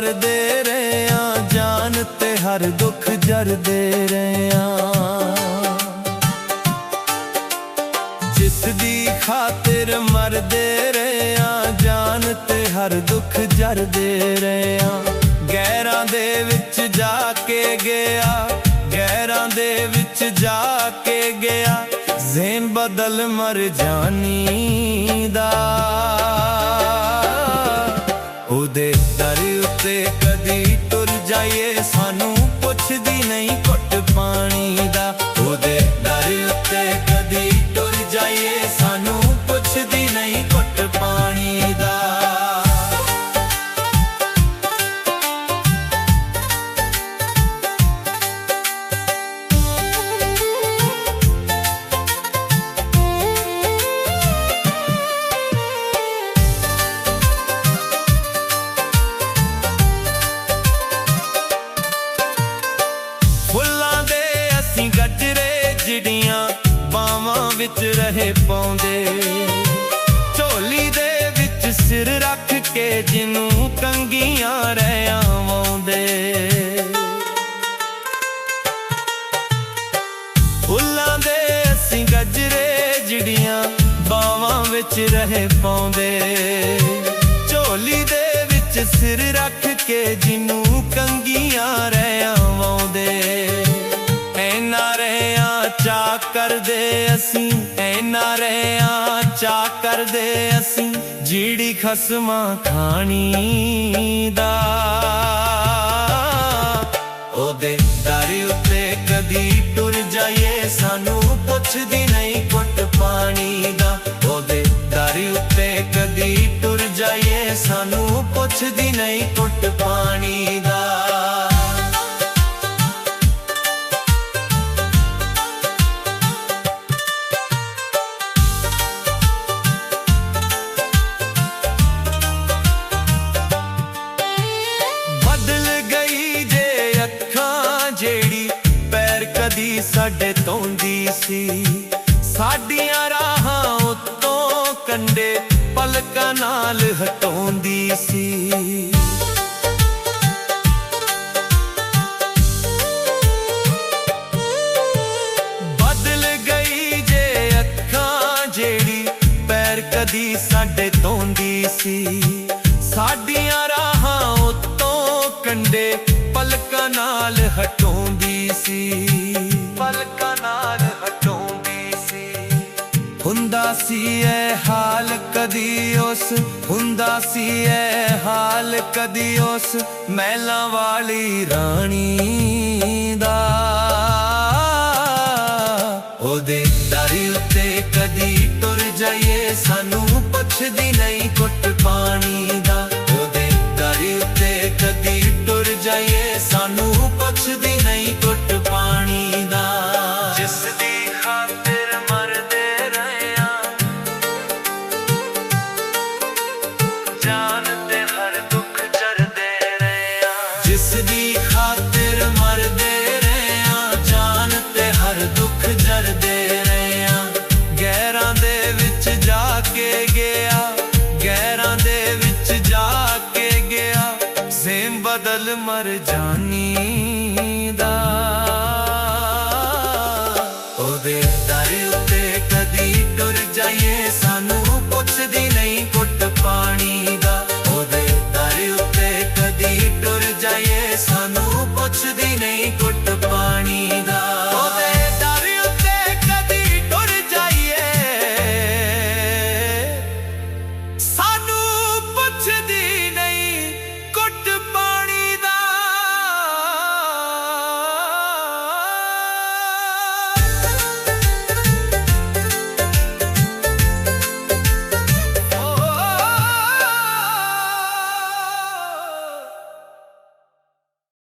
मरदे रहे आ, जान ते हर दुख जरदे रहे आ। जिस दी खातिर मरदे रहे आ, जान ते हर दुख जरदे रहे आ। गैरां दे विच जाके गया, गैरां दे विच जाके गया, ज़ेन बदल मर जानी दा। उदे दर उत्ते कदी टुर जाइए, सानू पुछदी नहीं घुट पानी दा। उदे दर उत्ते कदी टुर जाइए, सानू पुछदी नहीं घुट पानी दा। चिड़ियां बावां विच रहे पाउंदे, झोली दे विच सिर रख के जिनू कंगियां रह आवांदे। फुल्लां दे असीं गजरे चिड़ियां बावां विच रहे पाउंदे, झोली दे विच सिर रख के जिनू कंगियां रह आवांदे। ऐना रहिया चा करदे असीं, ऐना रहिया चा करदे असीं, जीड़ी खसमा खानी दा। ओदे दर उत्ते कदी टुर जाइए, सानू पुछदी नहीं घुट पानी दा। ओदे दर उत्ते कदी टुर जाइए, सानू पुछदी नहीं घुट पानी दा। कदी साडे तोंदी सी, साडियां राहां उत्तों कंडे पलकां नाल हटोंदी सी। बदल गई जे अखां जेड़ी पैर कदी साडे तोंदी सी, साडियां राहां उत्तों कंडे पलकां नाल हटोंदी सी, पलकां नाल हटोंदी सी। हुंदा सी ऐ हाल कदी उस, हुंदा सी ऐ हाल कदी उस महलां वाली रानी दा। ओदे दर उत्ते कदी टुर जाइए, सानू पुछदी नहीं घुट पानी